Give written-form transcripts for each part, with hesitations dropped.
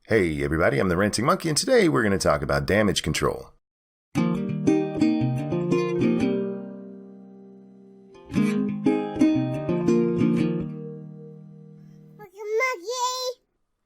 Hey everybody, I'm the Ranting Monkey, and today we're going to talk about damage control.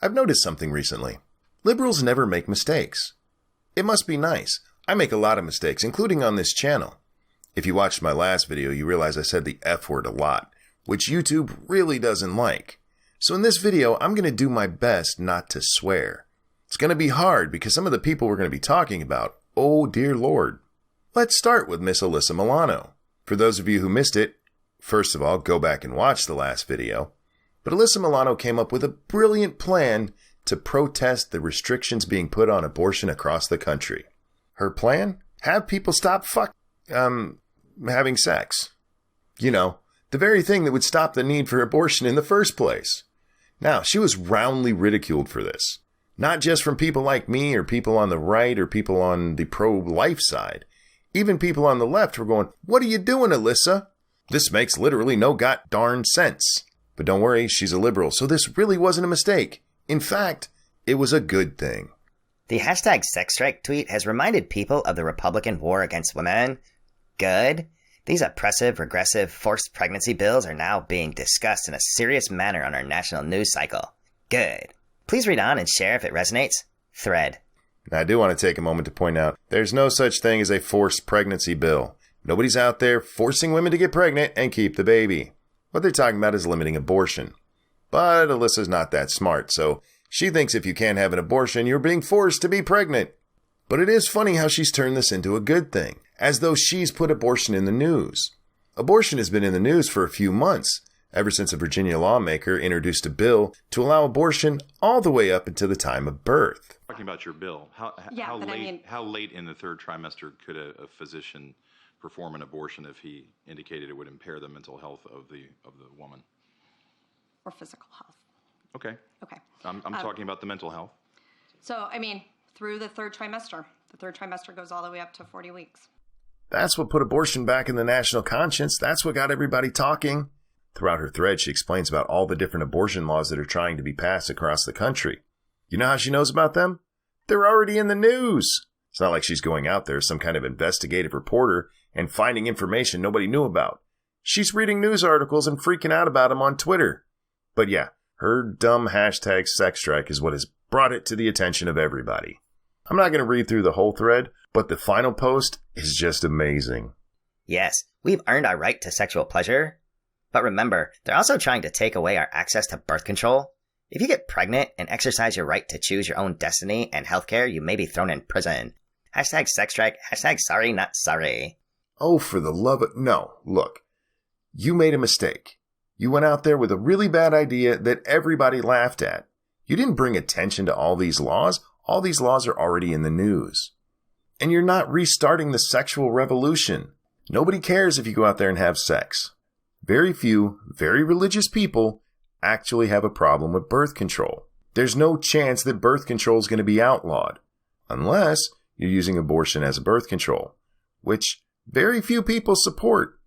I've noticed something recently. Liberals never make mistakes. It must be nice. I make a lot of mistakes, including on this channel. If you watched my last video, you realize I said the F word a lot, which YouTube really doesn't like. So in this video, I'm going to do my best not to swear. It's going to be hard because some of the people we're going to be talking about, oh dear Lord. Let's start with Miss Alyssa Milano. For those of you who missed it, first of all, go back and watch the last video. But Alyssa Milano came up with a brilliant plan to protest the restrictions being put on abortion across the country. Her plan? Have people stop having sex. You know, the very thing that would stop the need for abortion in the first place. Now, she was roundly ridiculed for this. Not just from people like me or people on the right or people on the pro-life side. Even people on the left were going, "What are you doing, Alyssa? This makes literally no darn sense." But don't worry, she's a liberal, so this really wasn't a mistake. In fact, it was a good thing. The hashtag sex strike tweet has reminded people of the Republican war against women. Good. These oppressive, regressive, forced pregnancy bills are now being discussed in a serious manner on our national news cycle. Good. Please read on and share if it resonates. Thread. Now, I do want to take a moment to point out, there's no such thing as a forced pregnancy bill. Nobody's out there forcing women to get pregnant and keep the baby. What they're talking about is limiting abortion. But Alyssa's not that smart, so she thinks if you can't have an abortion, you're being forced to be pregnant. But it is funny how she's turned this into a good thing, as though she's put abortion in the news. Abortion has been in the news for a few months, ever since a Virginia lawmaker introduced a bill to allow abortion all the way up until the time of birth. Talking about your bill, how late in the third trimester could a physician perform an abortion if he indicated it would impair the mental health of the woman? Or physical health. Okay. Okay. I'm talking about the mental health. So, through the third trimester. The third trimester goes all the way up to 40 weeks. That's what put abortion back in the national conscience. That's what got everybody talking. Throughout her thread, she explains about all the different abortion laws that are trying to be passed across the country. You know how she knows about them? They're already in the news. It's not like she's going out there as some kind of investigative reporter and finding information nobody knew about. She's reading news articles and freaking out about them on Twitter. But yeah, her dumb hashtag sex strike is what has brought it to the attention of everybody. I'm not going to read through the whole thread, but the final post is just amazing. Yes, we've earned our right to sexual pleasure. But remember, they're also trying to take away our access to birth control. If you get pregnant and exercise your right to choose your own destiny and healthcare, you may be thrown in prison. Hashtag sex strike, hashtag sorry not sorry. Oh, for the love of... No, look. You made a mistake. You went out there with a really bad idea that everybody laughed at. You didn't bring attention to all these laws. All these laws are already in the news. And you're not restarting the sexual revolution. Nobody cares if you go out there and have sex. Very few, very religious people actually have a problem with birth control. There's no chance that birth control is going to be outlawed. Unless you're using abortion as a birth control. Which very few people support.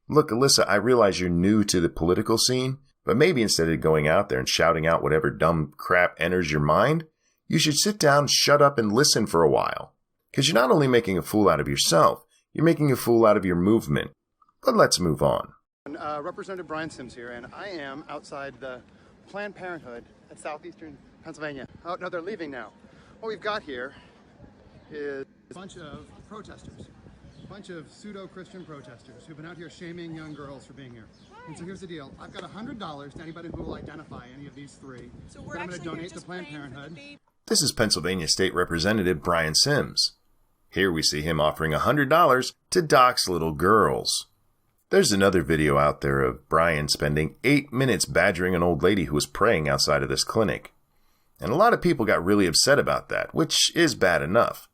Look, Alyssa, I realize you're new to the political scene, but maybe instead of going out there and shouting out whatever dumb crap enters your mind, you should sit down, shut up, and listen for a while. Because you're not only making a fool out of yourself, you're making a fool out of your movement. But let's move on. Representative Brian Sims here, and I am outside the Planned Parenthood at southeastern Pennsylvania. Oh, no, they're leaving now. What we've got here is a bunch of protesters. A bunch of pseudo-Christian protesters who've been out here shaming young girls for being here. And so here's the deal. I've got $100 to anybody who will identify any of these three. So we're going to donate to Planned Parenthood. This is Pennsylvania State Representative Brian Sims. Here we see him offering $100 to dox little girls. There's another video out there of Brian spending 8 minutes badgering an old lady who was praying outside of this clinic. And a lot of people got really upset about that, which is bad enough.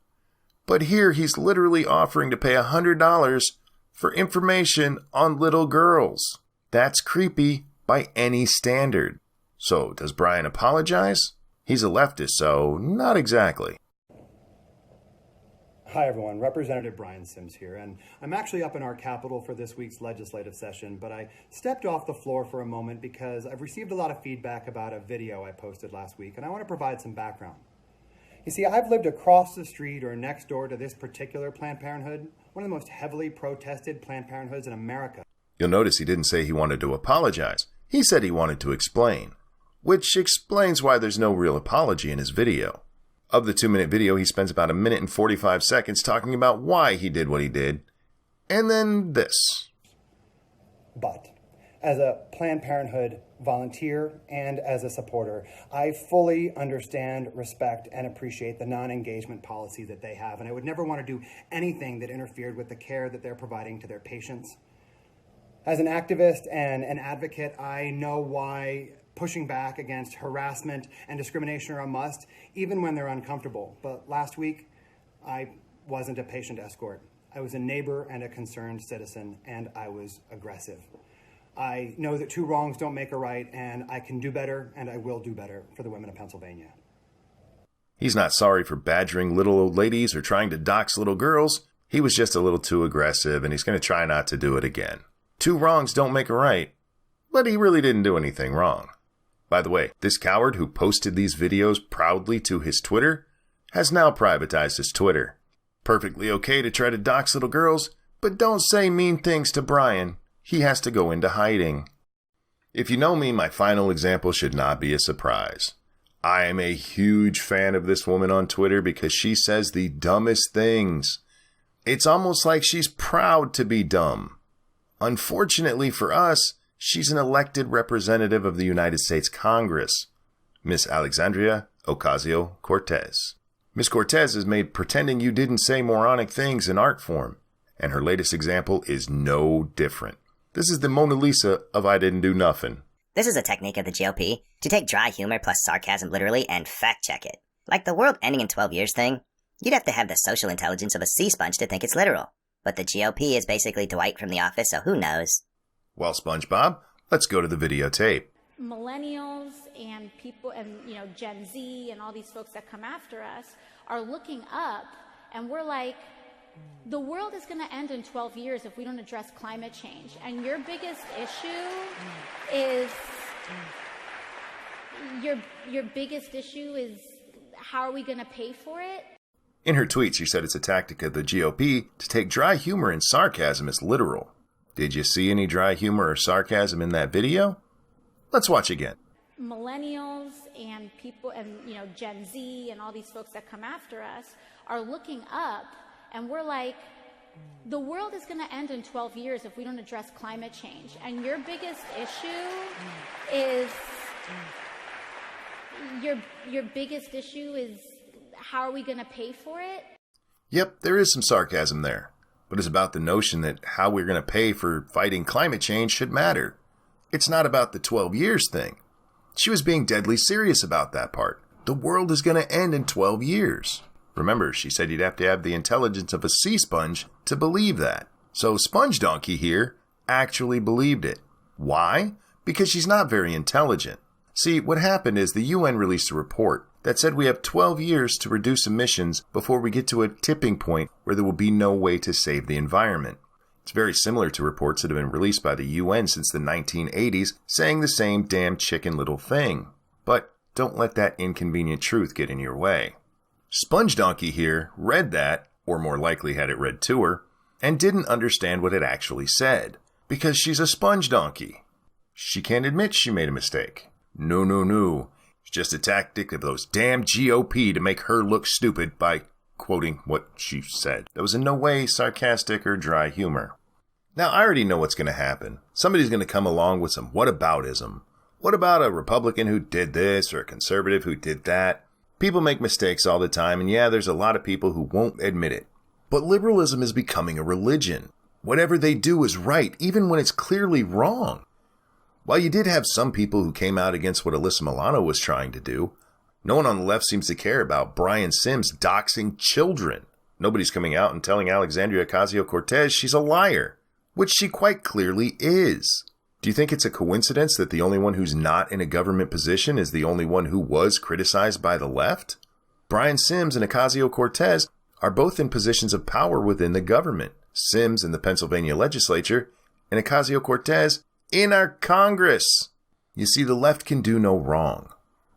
But here he's literally offering to pay $100 for information on little girls. That's creepy by any standard. So, does Brian apologize? He's a leftist, so not exactly. Hi everyone, Representative Brian Sims here, and I'm actually up in our Capitol for this week's legislative session, but I stepped off the floor for a moment because I've received a lot of feedback about a video I posted last week, and I want to provide some background. You see, I've lived across the street or next door to this particular Planned Parenthood, one of the most heavily protested Planned Parenthoods in America. You'll notice he didn't say he wanted to apologize. He said he wanted to explain, which explains why there's no real apology in his video. Of the 2-minute video, he spends about 1 minute and 45 seconds talking about why he did what he did, and then this. But as a Planned Parenthood volunteer and as a supporter, I fully understand, respect, and appreciate the non-engagement policy that they have, and I would never want to do anything that interfered with the care that they're providing to their patients. As an activist and an advocate, I know why pushing back against harassment and discrimination are a must, even when they're uncomfortable. But last week, I wasn't a patient escort. I was a neighbor and a concerned citizen, and I was aggressive. I know that 2 wrongs don't make a right, and I can do better, and I will do better for the women of Pennsylvania. He's not sorry for badgering little old ladies or trying to dox little girls. He was just a little too aggressive, and he's going to try not to do it again. 2 wrongs don't make a right, but he really didn't do anything wrong. By the way, this coward who posted these videos proudly to his Twitter has now privatized his Twitter. Perfectly okay to try to dox little girls, but don't say mean things to Brian. He has to go into hiding. If you know me, my final example should not be a surprise. I am a huge fan of this woman on Twitter because she says the dumbest things. It's almost like she's proud to be dumb. Unfortunately for us, she's an elected representative of the United States Congress, Miss Alexandria Ocasio-Cortez. Miss Cortez has made pretending you didn't say moronic things an art form, and her latest example is no different. This is the Mona Lisa of I didn't do nothing. This is a technique of the GOP to take dry humor plus sarcasm literally and fact-check it. Like the world ending in 12 years thing, you'd have to have the social intelligence of a sea sponge to think it's literal. But the GOP is basically Dwight from The Office, so who knows? Well, SpongeBob, let's go to the videotape. Millennials and people and, Gen Z and all these folks that come after us are looking up, and we're like, the world is going to end in 12 years if we don't address climate change. And your biggest issue is your biggest issue is how are we going to pay for it? In her tweet, she said it's a tactic of the GOP to take dry humor and sarcasm as literal. Did you see any dry humor or sarcasm in that video? Let's watch again. Millennials and people and, Gen Z and all these folks that come after us are looking up, and we're like, the world is going to end in 12 years if we don't address climate change. And your biggest issue is your biggest issue is how are we going to pay for it? Yep, there is some sarcasm there. But it's about the notion that how we're going to pay for fighting climate change should matter. It's not about the 12 years thing. She was being deadly serious about that part. The world is going to end in 12 years. Remember, she said you'd have to have the intelligence of a sea sponge to believe that. So Sponge Donkey here actually believed it. Why? Because she's not very intelligent. See, what happened is the UN released a report that said we have 12 years to reduce emissions before we get to a tipping point where there will be no way to save the environment. It's very similar to reports that have been released by the UN since the 1980s saying the same damn chicken little thing. But don't let that inconvenient truth get in your way. Sponge Donkey here read that, or more likely had it read to her, and didn't understand what it actually said, because she's a sponge donkey. She can't admit she made a mistake. No. It's just a tactic of those damn GOP to make her look stupid by quoting what she said. That was in no way sarcastic or dry humor. Now, I already know what's going to happen. Somebody's going to come along with some whataboutism. What about a Republican who did this or a conservative who did that? People make mistakes all the time, and yeah, there's a lot of people who won't admit it. But liberalism is becoming a religion. Whatever they do is right, even when it's clearly wrong. While you did have some people who came out against what Alyssa Milano was trying to do, no one on the left seems to care about Brian Sims doxing children. Nobody's coming out and telling Alexandria Ocasio-Cortez she's a liar, which she quite clearly is. Do you think it's a coincidence that the only one who's not in a government position is the only one who was criticized by the left? Brian Sims and Ocasio-Cortez are both in positions of power within the government. Sims in the Pennsylvania legislature and Ocasio-Cortez in our Congress. You see, the left can do no wrong.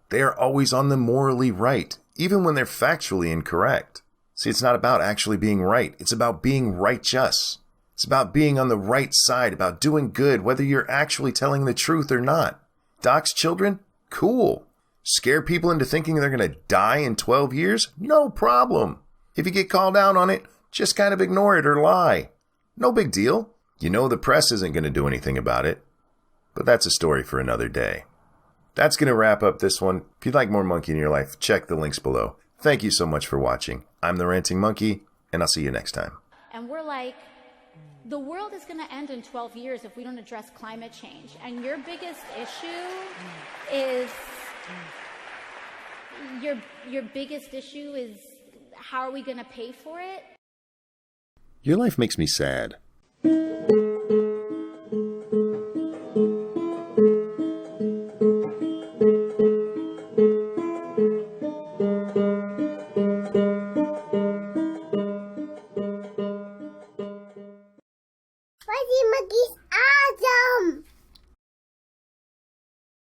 They are always on the morally right, even when they're factually incorrect. See, it's not about actually being right. It's about being righteous. It's about being on the right side, about doing good, whether you're actually telling the truth or not. Dox children? Cool. Scare people into thinking they're going to die in 12 years? No problem. If you get called out on it, just kind of ignore it or lie. No big deal. You know the press isn't going to do anything about it. But that's a story for another day. That's going to wrap up this one. If you'd like more monkey in your life, check the links below. Thank you so much for watching. I'm the Ranting Monkey, and I'll see you next time. And we're like, the world is going to end in 12 years if we don't address climate change. And your biggest issue is, your biggest issue is, how are we going to pay for it? Your life makes me sad. Fuzzy monkeys.